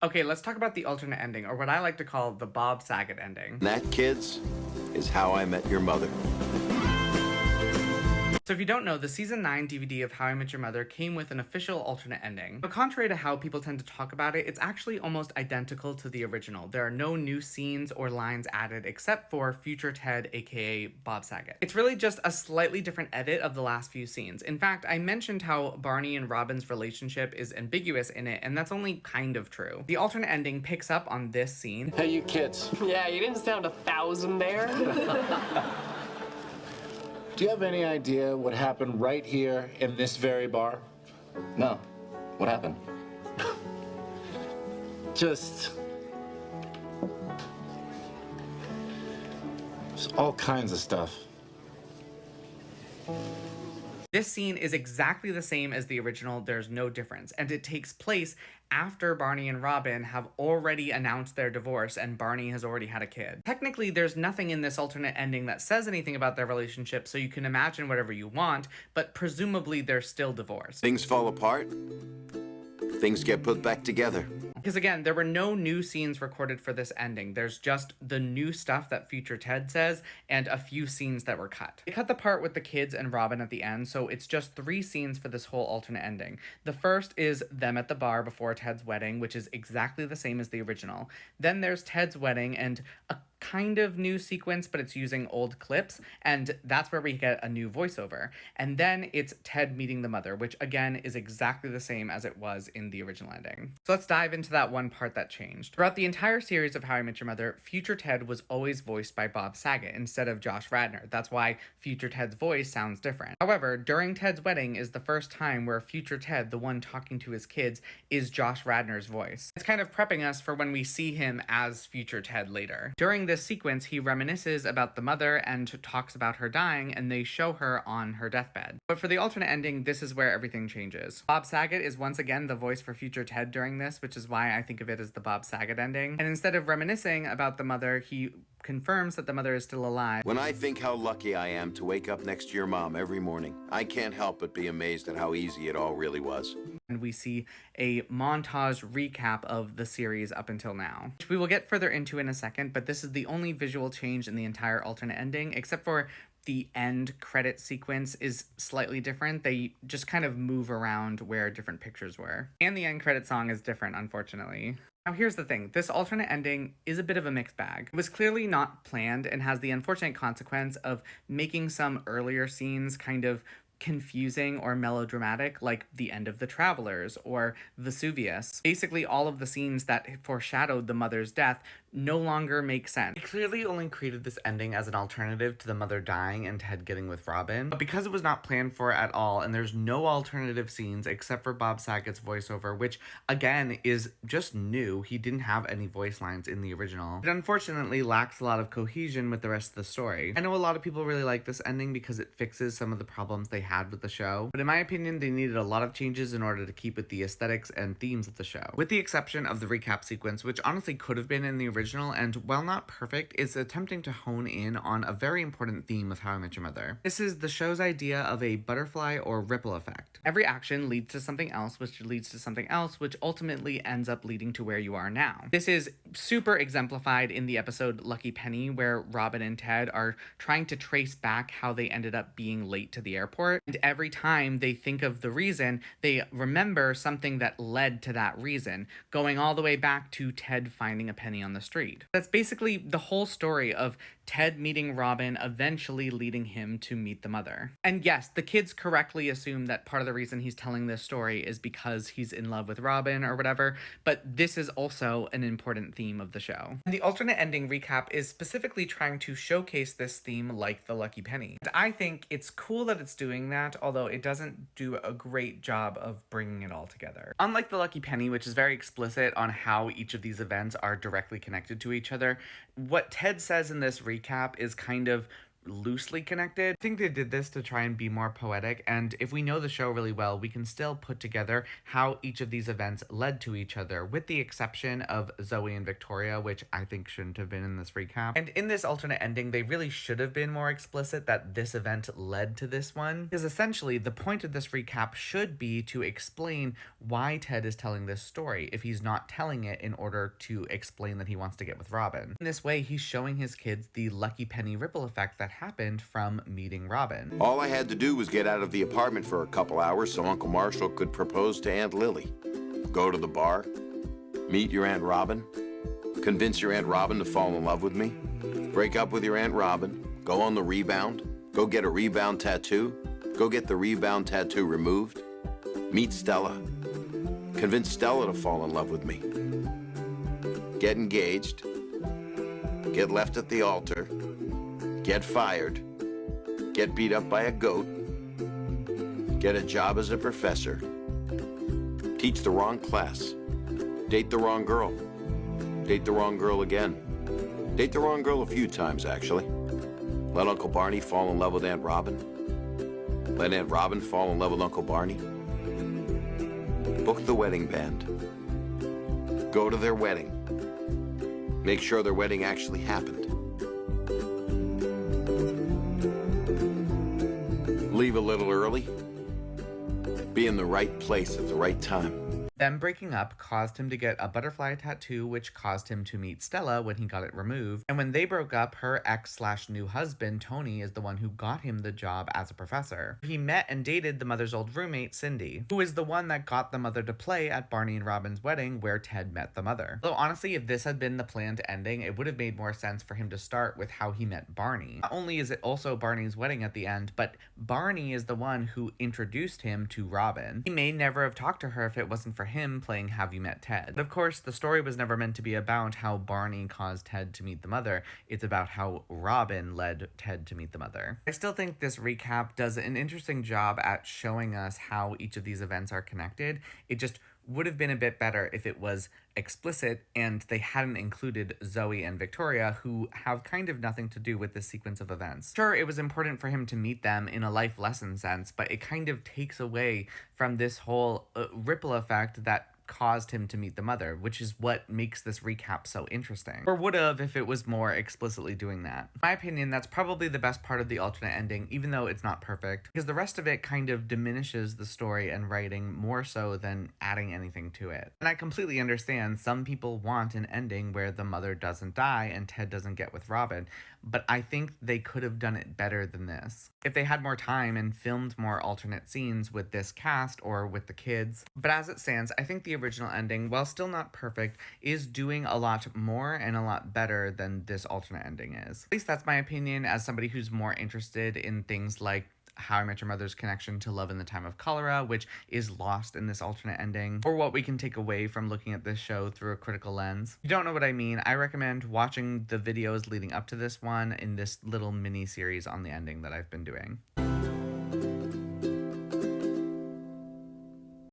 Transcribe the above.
Okay, let's talk about the alternate ending, or what I like to call the Bob Saget ending. That, kids, is How I Met Your Mother. So if you don't know, the season 9 DVD of How I Met Your Mother came with an official alternate ending. But contrary to how people tend to talk about it, it's actually almost identical to the original. There are no new scenes or lines added except for future Ted, aka Bob Saget. It's really just a slightly different edit of the last few scenes. In fact, I mentioned how Barney and Robin's relationship is ambiguous in it, and that's only kind of true. The alternate ending picks up on this scene. Hey, you kids. Yeah, you didn't sound 1,000 there. Do you have any idea what happened right here in this very bar? No. What happened? Just all kinds of stuff. This scene is exactly the same as the original, there's no difference, and it takes place after Barney and Robin have already announced their divorce and Barney has already had a kid. Technically, there's nothing in this alternate ending that says anything about their relationship, so you can imagine whatever you want, but presumably they're still divorced. Things fall apart, things get put back together. Because again, there were no new scenes recorded for this ending. There's just the new stuff that future Ted says and a few scenes that were cut. They cut the part with the kids and Robin at the end, so it's just 3 scenes for this whole alternate ending. The first is them at the bar before Ted's wedding, which is exactly the same as the original. Then there's Ted's wedding and a kind of new sequence, but it's using old clips, and that's where we get a new voiceover. And then it's Ted meeting the mother, which again is exactly the same as it was in the original ending. So let's dive into that one part that changed. Throughout the entire series of How I Met Your Mother, future Ted was always voiced by Bob Saget instead of Josh Radnor. That's why future Ted's voice sounds different. However, during Ted's wedding is the first time where future Ted, the one talking to his kids, is Josh Radnor's voice. It's kind of prepping us for when we see him as future Ted later. During this sequence, he reminisces about the mother and talks about her dying, and they show her on her deathbed. But for the alternate ending, this is where everything changes. Bob Saget is once again the voice for future Ted during this, which is why I think of it as the Bob Saget ending. And instead of reminiscing about the mother, he confirms that the mother is still alive. When I think how lucky I am to wake up next to your mom every morning, I can't help but be amazed at how easy it all really was. And we see a montage recap of the series up until now, which we will get further into in a second, but this is the only visual change in the entire alternate ending, except for the end credit sequence is slightly different. They just kind of move around where different pictures were. And the end credit song is different, unfortunately. Now here's the thing, this alternate ending is a bit of a mixed bag. It was clearly not planned and has the unfortunate consequence of making some earlier scenes kind of confusing or melodramatic, like the end of The Travelers or Vesuvius. Basically, all of the scenes that foreshadowed the mother's death no longer make sense. They clearly only created this ending as an alternative to the mother dying and Ted getting with Robin, but because it was not planned for at all and there's no alternative scenes except for Bob Saget's voiceover, which again is just new. He didn't have any voice lines in the original. It unfortunately lacks a lot of cohesion with the rest of the story. I know a lot of people really like this ending because it fixes some of the problems they had with the show, but in my opinion, they needed a lot of changes in order to keep with the aesthetics and themes of the show. With the exception of the recap sequence, which honestly could have been in the original, and while not perfect, is attempting to hone in on a very important theme of How I Met Your Mother. This is the show's idea of a butterfly or ripple effect. Every action leads to something else, which leads to something else, which ultimately ends up leading to where you are now. This is super exemplified in the episode Lucky Penny, where Robin and Ted are trying to trace back how they ended up being late to the airport, and every time they think of the reason, they remember something that led to that reason, going all the way back to Ted finding a penny on the street. That's basically the whole story of Ted meeting Robin, eventually leading him to meet the mother. And yes, the kids correctly assume that part of the reason he's telling this story is because he's in love with Robin or whatever, but this is also an important theme of the show. And the alternate ending recap is specifically trying to showcase this theme like the Lucky Penny. And I think it's cool that it's doing that, although it doesn't do a great job of bringing it all together. Unlike the Lucky Penny, which is very explicit on how each of these events are directly connected to each other, what Ted says in this recap is kind of loosely connected. I think they did this to try and be more poetic, and if we know the show really well, we can still put together how each of these events led to each other, with the exception of Zoe and Victoria, which I think shouldn't have been in this recap. And in this alternate ending, they really should have been more explicit that this event led to this one, because essentially the point of this recap should be to explain why Ted is telling this story if he's not telling it in order to explain that he wants to get with Robin. In this way, he's showing his kids the lucky penny ripple effect that happened from meeting Robin. All I had to do was get out of the apartment for a couple hours so Uncle Marshall could propose to Aunt Lily. Go to the bar, meet your Aunt Robin, convince your Aunt Robin to fall in love with me, break up with your Aunt Robin, go on the rebound, go get a rebound tattoo, go get the rebound tattoo removed, meet Stella, convince Stella to fall in love with me, get engaged, get left at the altar, get fired, get beat up by a goat, get a job as a professor, teach the wrong class, date the wrong girl, date the wrong girl again, date the wrong girl a few times, actually. Let Uncle Barney fall in love with Aunt Robin. Let Aunt Robin fall in love with Uncle Barney. Book the wedding band. Go to their wedding. Make sure their wedding actually happened. Leave a little early. Be in the right place at the right time. Them breaking up caused him to get a butterfly tattoo, which caused him to meet Stella when he got it removed. And when they broke up, her ex/new husband, Tony, is the one who got him the job as a professor. He met and dated the mother's old roommate, Cindy, who is the one that got the mother to play at Barney and Robin's wedding where Ted met the mother. Though honestly, if this had been the planned ending, it would have made more sense for him to start with how he met Barney. Not only is it also Barney's wedding at the end, but Barney is the one who introduced him to Robin. He may never have talked to her if it wasn't for him playing Have You Met Ted. But of course, the story was never meant to be about how Barney caused Ted to meet the mother. It's about how Robin led Ted to meet the mother. I still think this recap does an interesting job at showing us how each of these events are connected. It just would have been a bit better if it was explicit and they hadn't included Zoe and Victoria, who have kind of nothing to do with this sequence of events. Sure, it was important for him to meet them in a life lesson sense, but it kind of takes away from this whole ripple effect that caused him to meet the mother, which is what makes this recap so interesting. Or would have if it was more explicitly doing that. In my opinion, that's probably the best part of the alternate ending, even though it's not perfect, because the rest of it kind of diminishes the story and writing more so than adding anything to it. And I completely understand some people want an ending where the mother doesn't die and Ted doesn't get with Robin, but I think they could have done it better than this. If they had more time and filmed more alternate scenes with this cast or with the kids. But as it stands, I think the original ending, while still not perfect, is doing a lot more and a lot better than this alternate ending is. At least that's my opinion as somebody who's more interested in things like How I Met Your Mother's connection to Love in the Time of Cholera, which is lost in this alternate ending, or what we can take away from looking at this show through a critical lens. If you don't know what I mean, I recommend watching the videos leading up to this one in this little mini series on the ending that I've been doing.